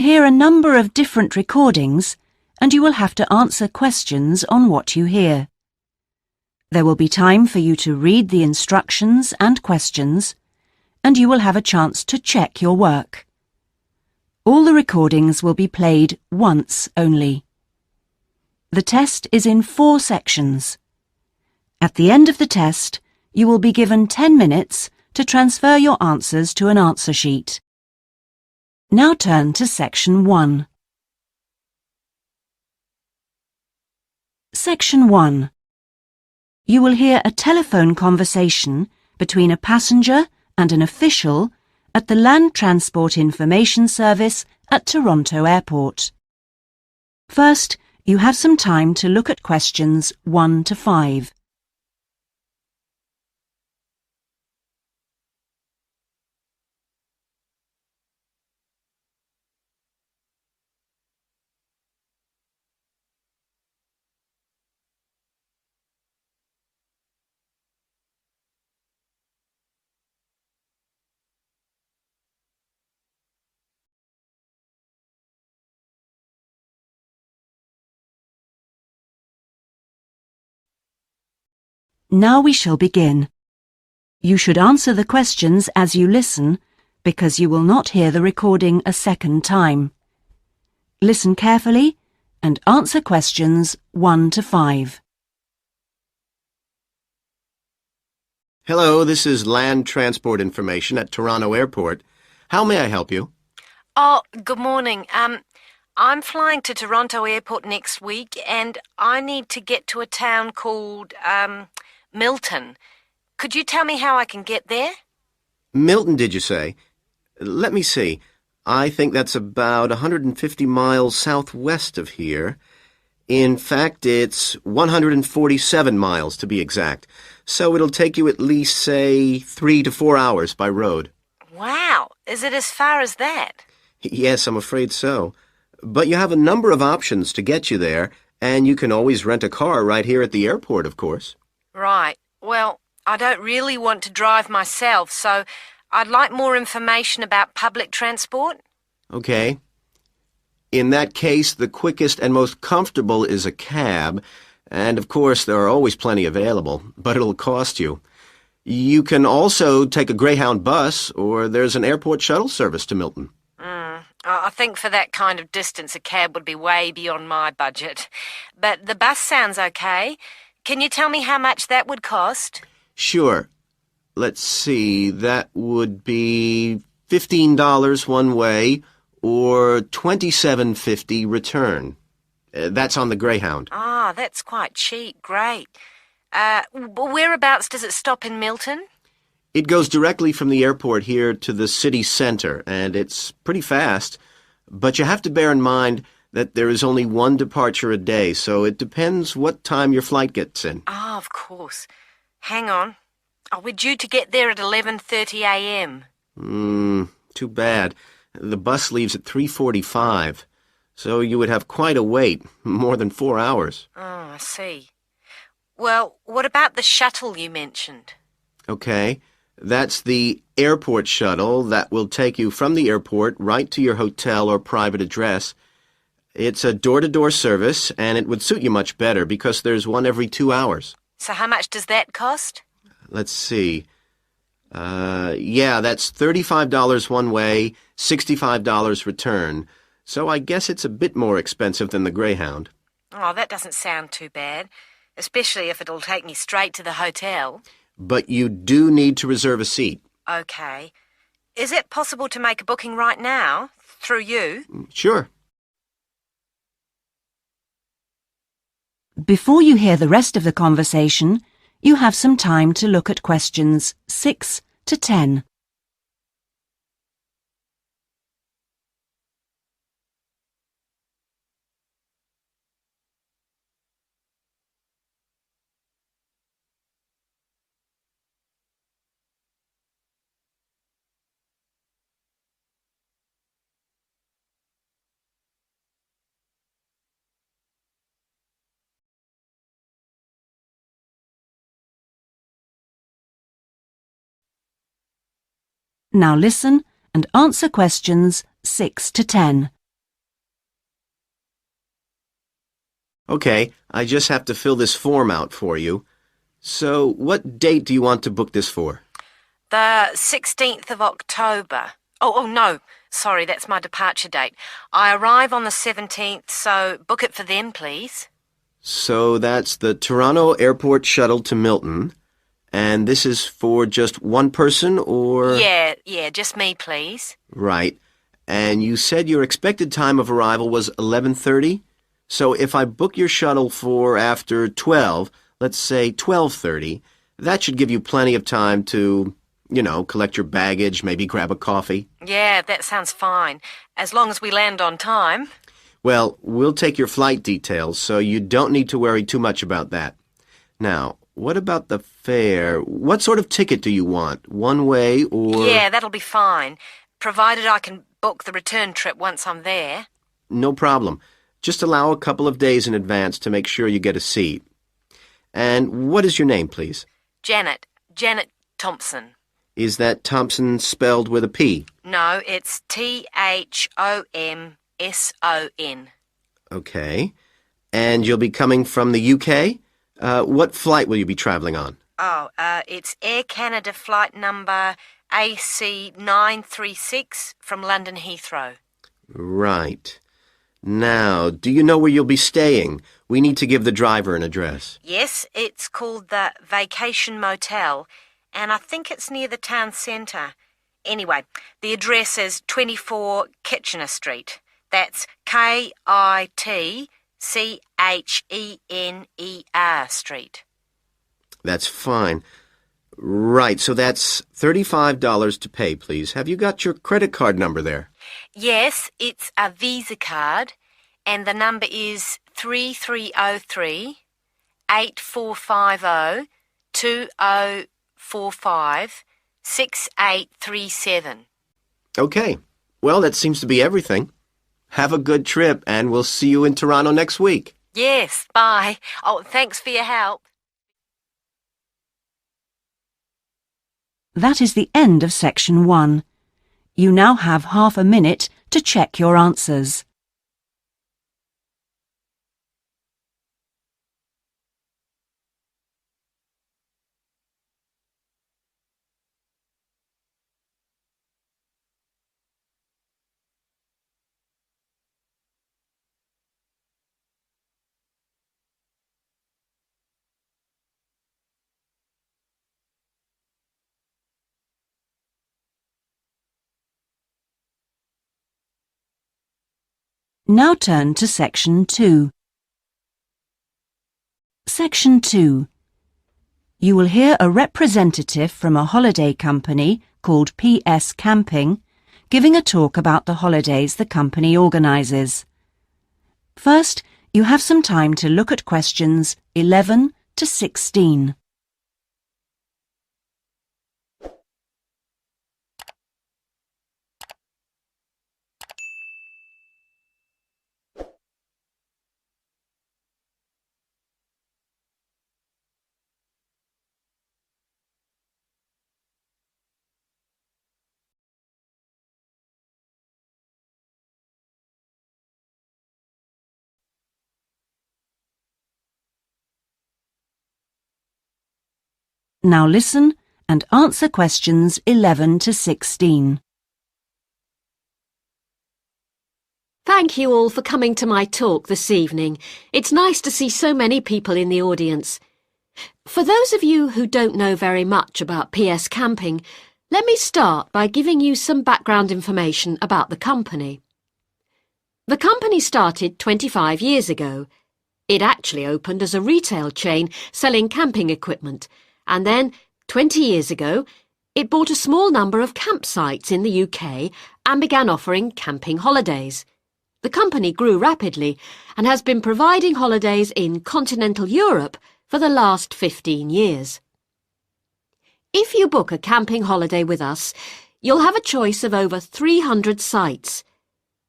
hear a number of different recordings and you will have to answer questions on what you hear. There will be time for you to read the instructions and questions, and you will have a chance to check your work. All the recordings will be played once only. The test is in 4 sections. At the end of the test, you will be given 10 minutes to transfer your answers to an answer sheet. Now turn to Section 1. Section 1. You will hear a telephone conversation between a passenger and an official at the Land Transport Information Service at Toronto Airport. First, you have some time to look at questions 1 to 5. Now we shall begin. You should answer the questions as you listen, because you will not hear the recording a second time. Listen carefully and answer questions 1 to 5. Hello, this is Land Transport Information at Toronto Airport. How may I help you? Oh, good morning. I'm flying to Toronto Airport next week and I need to get to a town called, Milton. Could you tell me how I can get there? Milton, did you say? Let me see. I think that's about 150 miles southwest of here. In fact, it's 147 miles to be exact. So it'll take you at least, say, 3 to 4 hours by road. Wow, is it as far as that? Yes, I'm afraid so. But you have a number of options to get you there, and you can always rent a car right here at the airport, of course. Right. Well, I don't really want to drive myself, so I'd like more information about public transport. Okay. In that case, the quickest and most comfortable is a cab, and of course there are always plenty available, but it'll cost you. You can also take a Greyhound bus, or there's an airport shuttle service to Milton. I think for that kind of distance a cab would be way beyond my budget. But the bus sounds okay. Can you tell me how much that would cost? Sure. Let's see, that would be $15 one way, or $27.50 return. That's on the Greyhound. Ah, that's quite cheap. Great. Whereabouts does it stop in Milton? It goes directly from the airport here to the city center, and it's pretty fast. But you have to bear in mind that there is only one departure a day, so it depends what time your flight gets in. Ah, of course. Hang on. Oh, we're due to get there at 11:30 a.m. Too bad. The bus leaves at 3:45, so you would have quite a wait, more than 4 hours. Oh, I see. Well, what about the shuttle you mentioned? Okay, that's the airport shuttle that will take you from the airport right to your hotel or private address. It's a door-to-door service, and it would suit you much better because there's one every 2 hours. So how much does that cost? Let's see. Yeah, that's $35 one way, $65 return. So I guess it's a bit more expensive than the Greyhound. Oh, that doesn't sound too bad, especially if it'll take me straight to the hotel. But you do need to reserve a seat. Okay. Is it possible to make a booking right now, through you? Sure. Before you hear the rest of the conversation, you have some time to look at questions 6 to 10. Now listen and answer questions 6 to 10. Okay, I just have to fill this form out for you. So, what date do you want to book this for? The 16th of October. Oh, no. Sorry, that's my departure date. I arrive on the 17th, so book it for then, please. So that's the Toronto Airport shuttle to Milton. And this is for just one person, or? Yeah, just me, please. Right. And you said your expected time of arrival was 11:30? So if I book your shuttle for after 12, let's say 12:30, that should give you plenty of time to, collect your baggage, maybe grab a coffee. Yeah, that sounds fine. As long as we land on time. Well, we'll take your flight details, so you don't need to worry too much about that. Now, what about the fare? What sort of ticket do you want? One way or? Yeah, that'll be fine, provided I can book the return trip once I'm there. No problem. Just allow a couple of days in advance to make sure you get a seat. And what is your name, please? Janet Thompson. Is that Thompson spelled with a P? No, it's Thomson. Okay. And you'll be coming from the UK? What flight will you be traveling on? It's Air Canada flight number AC936 from London Heathrow. Right. Now, do you know where you'll be staying? We need to give the driver an address. Yes, it's called the Vacation Motel, and I think it's near the town centre. Anyway, the address is 24 Kitchener Street. That's Kitchener Street. That's fine. Right, so that's $35 to pay, please. Have you got your credit card number there? Yes, it's a Visa card, and the number is 3303-8450-2045-6837. Okay. Well, that seems to be everything. Have a good trip, and we'll see you in Toronto next week. Yes, bye. Oh, thanks for your help. That is the end of section 1. You now have half a minute to check your answers. Now turn to section 2. Section 2. You will hear a representative from a holiday company called PS Camping giving a talk about the holidays the company organises. First, you have some time to look at questions 11 to 16. Now listen and answer questions 11 to 16. Thank you all for coming to my talk this evening. It's nice to see so many people in the audience. For those of you who don't know very much about PS Camping, let me start by giving you some background information about the company. The company started 25 years ago. It actually opened as a retail chain selling camping equipment, and then, 20 years ago, it bought a small number of campsites in the UK and began offering camping holidays. The company grew rapidly and has been providing holidays in continental Europe for the last 15 years. If you book a camping holiday with us, you'll have a choice of over 300 sites.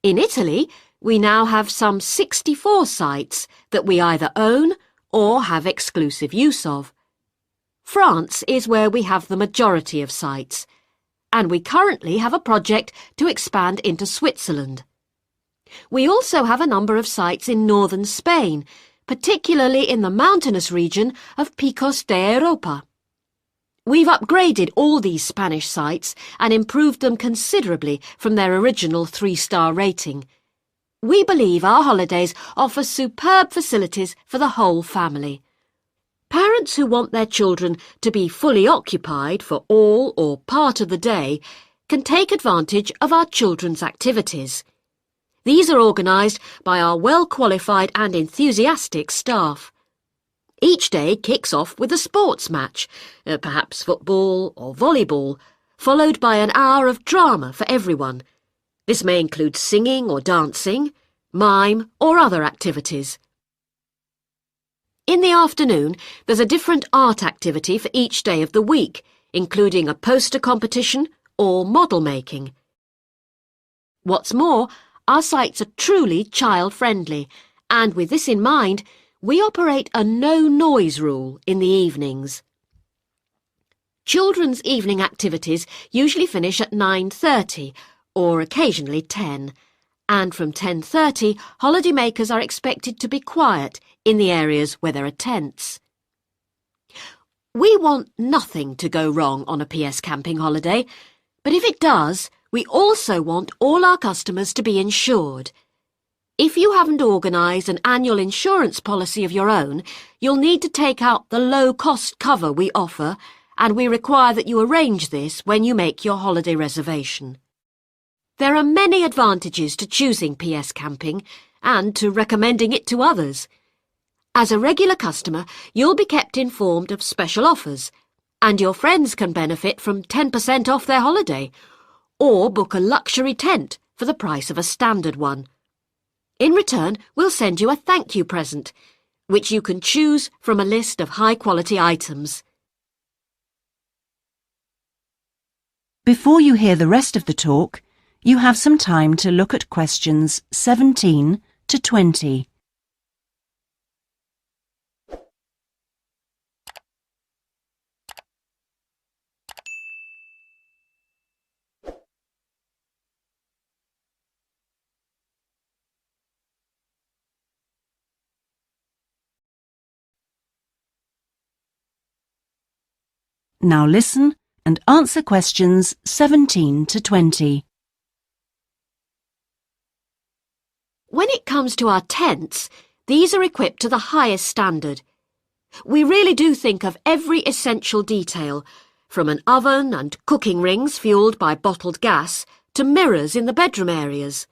In Italy, we now have some 64 sites that we either own or have exclusive use of. France is where we have the majority of sites, and we currently have a project to expand into Switzerland. We also have a number of sites in northern Spain, particularly in the mountainous region of Picos de Europa. We've upgraded all these Spanish sites and improved them considerably from their original 3-star rating. We believe our holidays offer superb facilities for the whole family. Parents who want their children to be fully occupied for all or part of the day can take advantage of our children's activities. These are organised by our well-qualified and enthusiastic staff. Each day kicks off with a sports match, perhaps football or volleyball, followed by an hour of drama for everyone. This may include singing or dancing, mime or other activities. In the afternoon, there's a different art activity for each day of the week, including a poster competition or model making. What's more, our sites are truly child-friendly, and with this in mind, we operate a no-noise rule in the evenings. Children's evening activities usually finish at 9:30 or occasionally 10, and from 10:30 holidaymakers are expected to be quiet in the areas where there are tents. We want nothing to go wrong on a PS camping holiday, but if it does, we also want all our customers to be insured. If you haven't organised an annual insurance policy of your own, you'll need to take out the low-cost cover we offer, and we require that you arrange this when you make your holiday reservation. There are many advantages to choosing PS Camping and to recommending it to others. As a regular customer, you'll be kept informed of special offers, and your friends can benefit from 10% off their holiday, or book a luxury tent for the price of a standard one. In return, we'll send you a thank you present, which you can choose from a list of high-quality items. Before you hear the rest of the talk, you have some time to look at questions 17 to 20. Now listen and answer questions 17 to 20. When it comes to our tents, these are equipped to the highest standard. We really do think of every essential detail, from an oven and cooking rings fuelled by bottled gas to mirrors in the bedroom areas.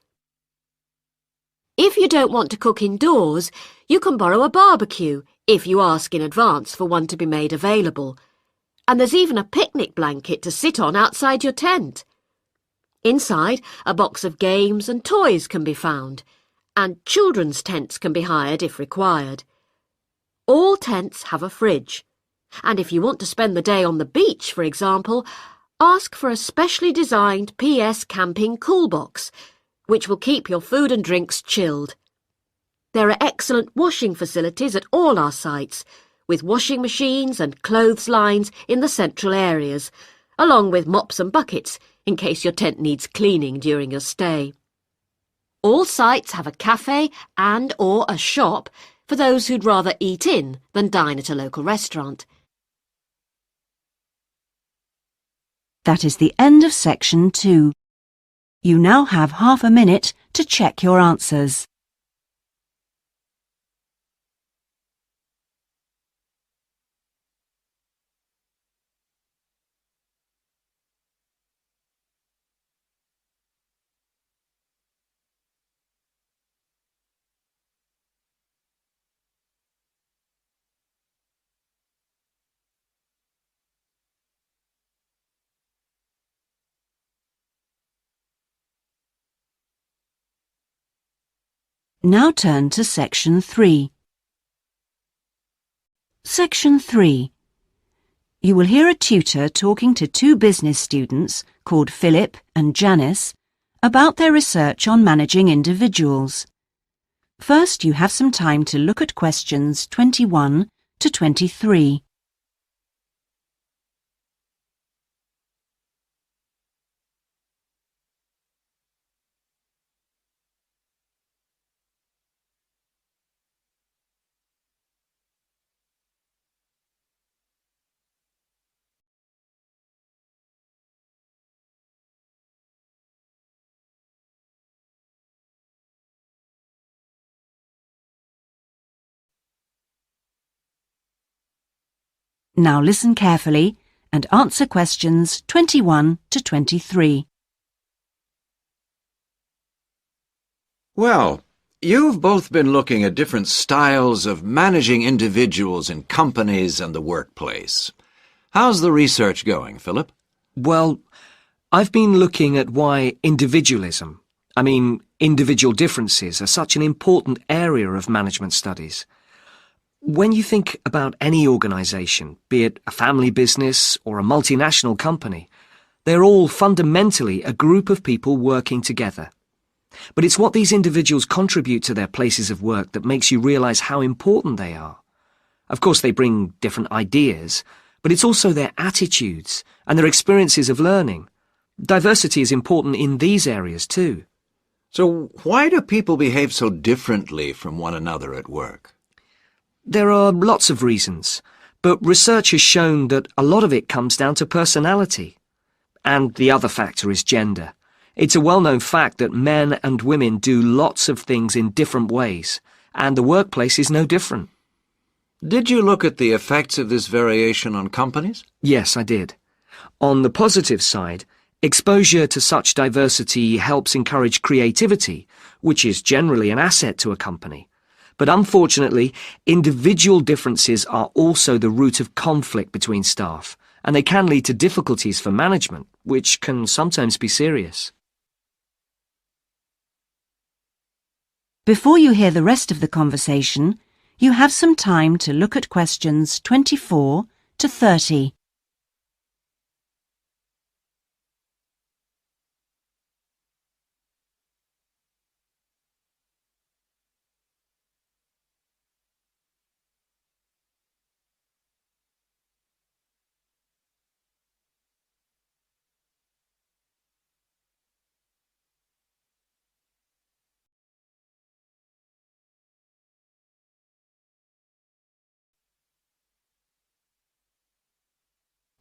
If you don't want to cook indoors, you can borrow a barbecue if you ask in advance for one to be made available. And there's even a picnic blanket to sit on outside your tent. Inside, a box of games and toys can be found, and children's tents can be hired if required. All tents have a fridge, and if you want to spend the day on the beach, for example, ask for a specially designed PS Camping cool box, which will keep your food and drinks chilled. There are excellent washing facilities at all our sites, with washing machines and clothes lines in the central areas, along with mops and buckets in case your tent needs cleaning during your stay. All sites have a cafe and or a shop for those who'd rather eat in than dine at a local restaurant. That is the end of section 2. You now have half a minute to check your answers. Now turn to section 3. Section 3. You will hear a tutor talking to 2 business students called Philip and Janice about their research on managing individuals. First, you have some time to look at questions 21 to 23. Now listen carefully and answer questions 21 to 23. Well, you've both been looking at different styles of managing individuals in companies and the workplace. How's the research going, Philip? Well, I've been looking at why individual differences are such an important area of management studies. When you think about any organisation, be it a family business or a multinational company, they're all fundamentally a group of people working together. But it's what these individuals contribute to their places of work that makes you realise how important they are. Of course, they bring different ideas, but it's also their attitudes and their experiences of learning. Diversity is important in these areas too. So why do people behave so differently from one another at work? There are lots of reasons, but research has shown that a lot of it comes down to personality. And the other factor is gender. It's a well-known fact that men and women do lots of things in different ways, and the workplace is no different. Did you look at the effects of this variation on companies? Yes, I did. On the positive side, exposure to such diversity helps encourage creativity, which is generally an asset to a company. But unfortunately, individual differences are also the root of conflict between staff, and they can lead to difficulties for management, which can sometimes be serious. Before you hear the rest of the conversation, you have some time to look at questions 24 to 30.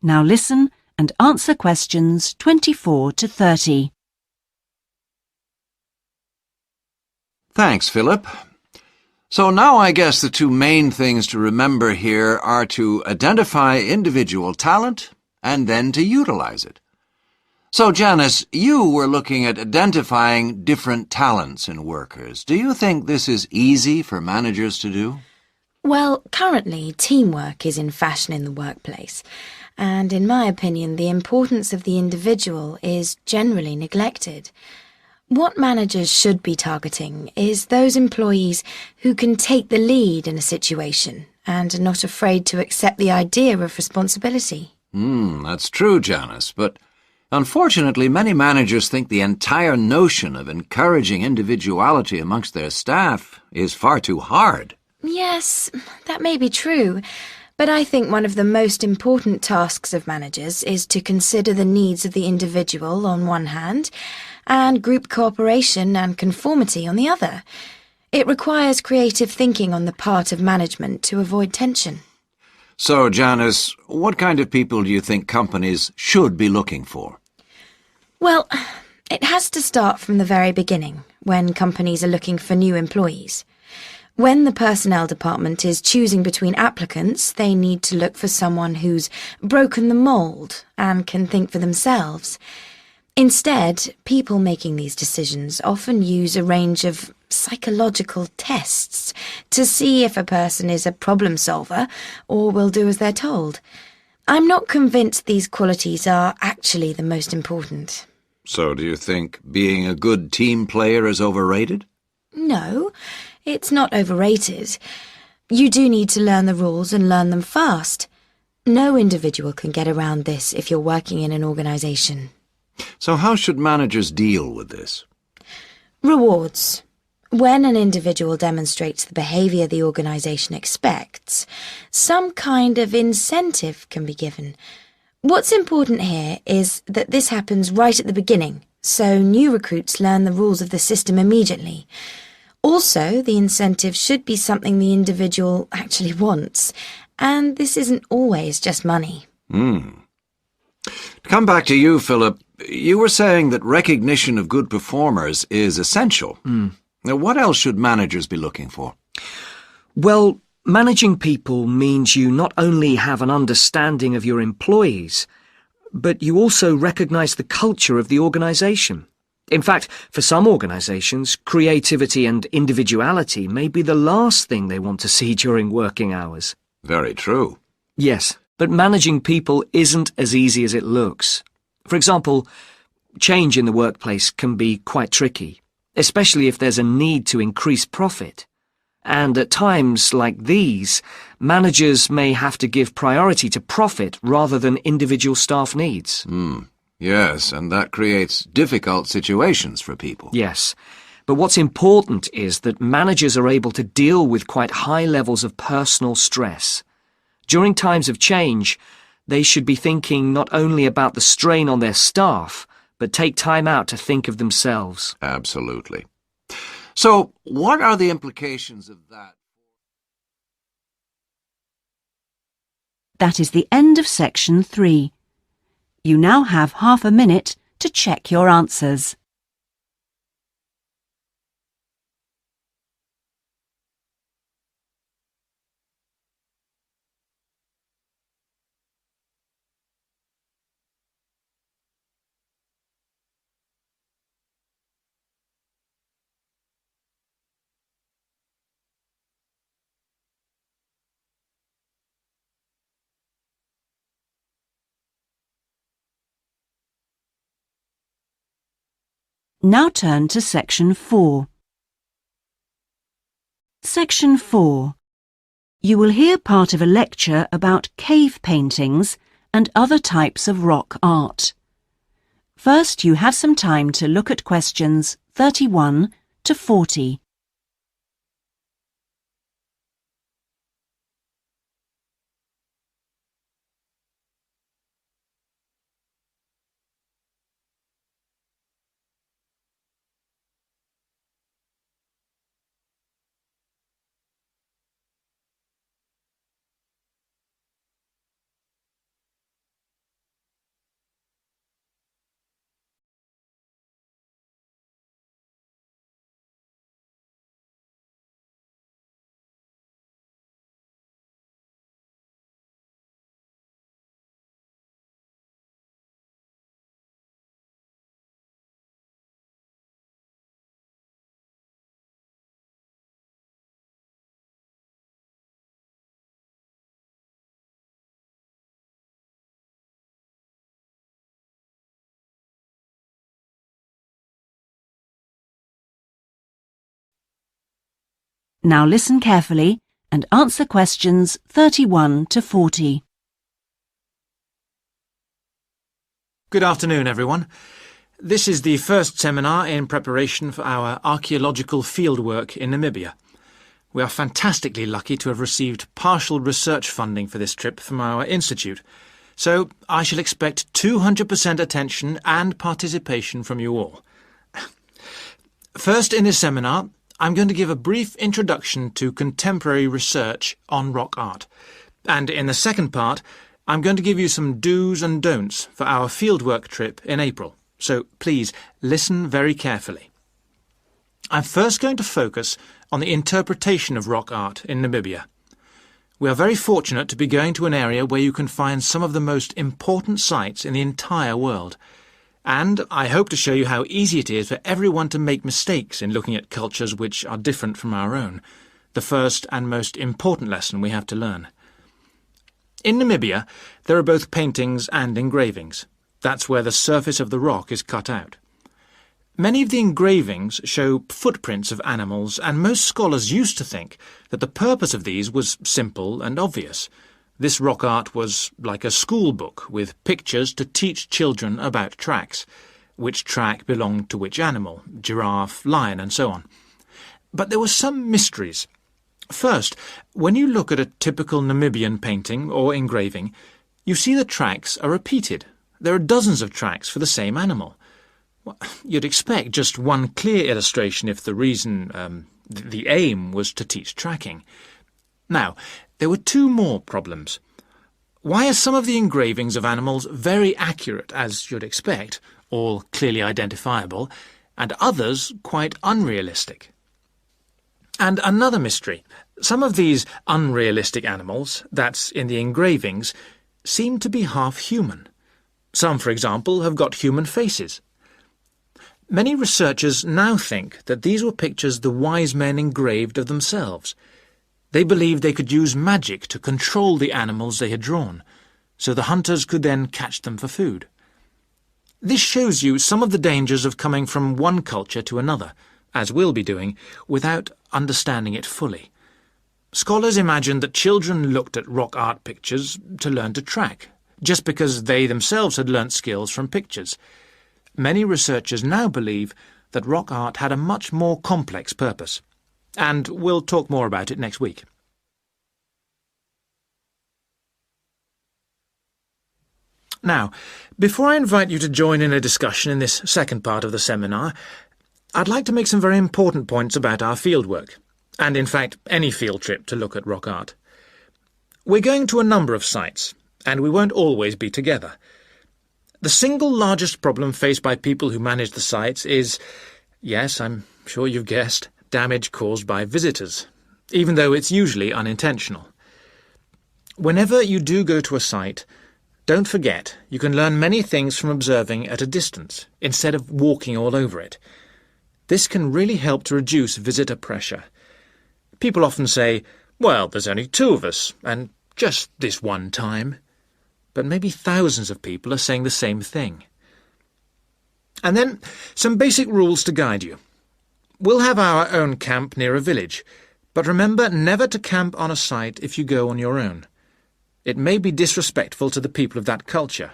Now listen and answer questions 24 to 30. Thanks, Philip. So now I guess the two main things to remember here are to identify individual talent and then to utilize it. So, Janice, you were looking at identifying different talents in workers. Do you think this is easy for managers to do? Well, currently, teamwork is in fashion in the workplace, and in my opinion, the importance of the individual is generally neglected. What managers should be targeting is those employees who can take the lead in a situation and are not afraid to accept the idea of responsibility. That's true, Janice, but unfortunately many managers think the entire notion of encouraging individuality amongst their staff is far too hard. Yes, that may be true, but I think one of the most important tasks of managers is to consider the needs of the individual on one hand, and group cooperation and conformity on the other. It requires creative thinking on the part of management to avoid tension. So, Janice, what kind of people do you think companies should be looking for? Well, it has to start from the very beginning, when companies are looking for new employees. When the personnel department is choosing between applicants, they need to look for someone who's broken the mould and can think for themselves. Instead, people making these decisions often use a range of psychological tests to see if a person is a problem solver or will do as they're told. I'm not convinced these qualities are actually the most important. So do you think being a good team player is overrated? No, it's not overrated. You do need to learn the rules and learn them fast. No individual can get around this if you're working in an organisation. So how should managers deal with this? Rewards. When an individual demonstrates the behaviour the organisation expects, some kind of incentive can be given. What's important here is that this happens right at the beginning, so new recruits learn the rules of the system immediately. Also, the incentive should be something the individual actually wants, and this isn't always just money. To come back to you, Philip, you were saying that recognition of good performers is essential. Now, what else should managers be looking for? Well, Managing people means you not only have an understanding of your employees, but you also recognise the culture of the organisation. In fact, for some organisations, creativity and individuality may be the last thing they want to see during working hours. Very true. Yes, but managing people isn't as easy as it looks. For example, change in the workplace can be quite tricky, especially if there's a need to increase profit. And at times like these, managers may have to give priority to profit rather than individual staff needs. Yes, and that creates difficult situations for people. Yes, but what's important is that managers are able to deal with quite high levels of personal stress. During times of change, they should be thinking not only about the strain on their staff, but take time out to think of themselves. Absolutely. So, what are the implications of that? That is the end of section 3. You now have half a minute to check your answers. Now turn to section 4. Section 4. You will hear part of a lecture about cave paintings and other types of rock art. First, you have some time to look at questions 31 to 40. Now listen carefully and answer questions 31 to 40. Good afternoon, everyone. This is the first seminar in preparation for our archaeological fieldwork in Namibia. We are fantastically lucky to have received partial research funding for this trip from our institute, so I shall expect 200% attention and participation from you all. First, in this seminar, I'm going to give a brief introduction to contemporary research on rock art, and in the second part, I'm going to give you some do's and don'ts for our fieldwork trip in April, so please listen very carefully. I'm first going to focus on the interpretation of rock art in Namibia. We are very fortunate to be going to an area where you can find some of the most important sites in the entire world, and I hope to show you how easy it is for everyone to make mistakes in looking at cultures which are different from our own, the first and most important lesson we have to learn. In Namibia, there are both paintings and engravings. That's where the surface of the rock is cut out. Many of the engravings show footprints of animals, and most scholars used to think that the purpose of these was simple and obvious. This rock art was like a school book with pictures to teach children about tracks, which track belonged to which animal, giraffe, lion, and so on. But there were some mysteries. First, when you look at a typical Namibian painting or engraving, you see the tracks are repeated. There are dozens of tracks for the same animal. Well, you'd expect just one clear illustration if the reason, the aim was to teach tracking. Now, there were two more problems. Why are some of the engravings of animals very accurate, as you'd expect, all clearly identifiable, and others quite unrealistic? And another mystery. Some of these unrealistic animals, that's in the engravings, seem to be half human. Some, for example, have got human faces. Many researchers now think that these were pictures the wise men engraved of themselves. They believed they could use magic to control the animals they had drawn, so the hunters could then catch them for food. This shows you some of the dangers of coming from one culture to another, as we'll be doing, without understanding it fully. Scholars imagine that children looked at rock art pictures to learn to track, just because they themselves had learnt skills from pictures. Many researchers now believe that rock art had a much more complex purpose, and we'll talk more about it next week. Now, before I invite you to join in a discussion in this second part of the seminar, I'd like to make some very important points about our fieldwork, and in fact any field trip to look at rock art. We're going to a number of sites, and we won't always be together. The single largest problem faced by people who manage the sites is, yes, I'm sure you've guessed, damage caused by visitors, even though it's usually unintentional. Whenever you do go to a site, don't forget you can learn many things from observing at a distance, instead of walking all over it. This can really help to reduce visitor pressure. People often say, well, there's only 2 of us, and just this one time. But maybe thousands of people are saying the same thing. And then some basic rules to guide you. We'll have our own camp near a village, but remember never to camp on a site if you go on your own. It may be disrespectful to the people of that culture,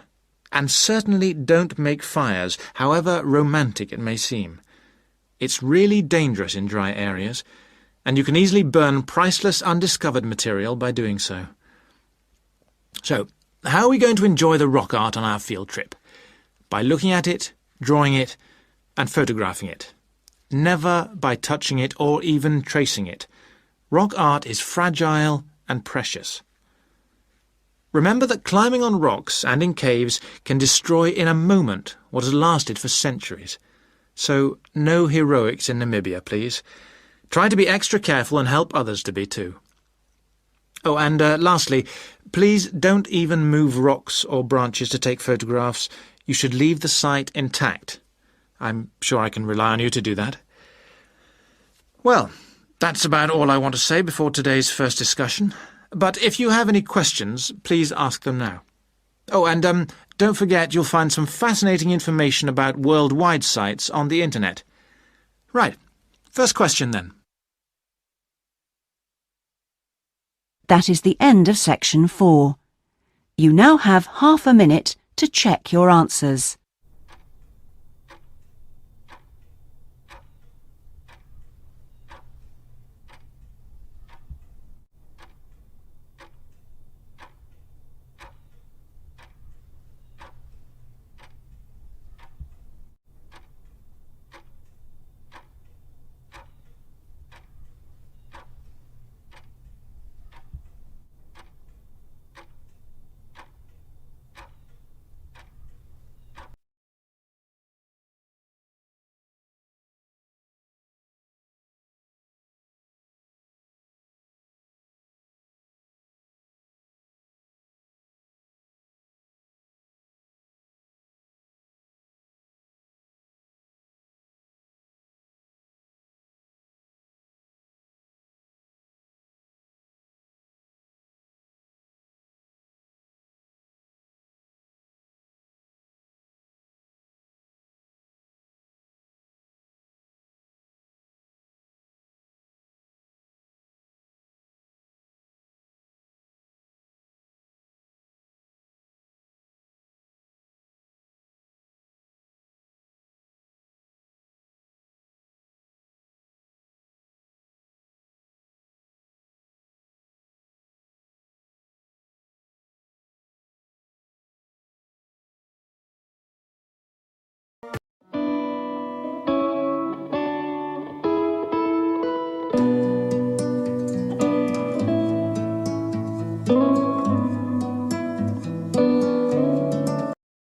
and certainly don't make fires, however romantic it may seem. It's really dangerous in dry areas, and you can easily burn priceless undiscovered material by doing so. So, how are we going to enjoy the rock art on our field trip? By looking at it, drawing it, and photographing it. Never by touching it or even tracing it. Rock art is fragile and precious. Remember that climbing on rocks and in caves can destroy in a moment what has lasted for centuries. So, no heroics in Namibia, please. Try to be extra careful and help others to be too. Oh, and lastly, please don't even move rocks or branches to take photographs. You should leave the site intact. I'm sure I can rely on you to do that. Well, that's about all I want to say before today's first discussion. But if you have any questions, please ask them now. Oh, and don't forget you'll find some fascinating information about worldwide sites on the internet. Right, first question then. That is the end of section 4. You now have half a minute to check your answers.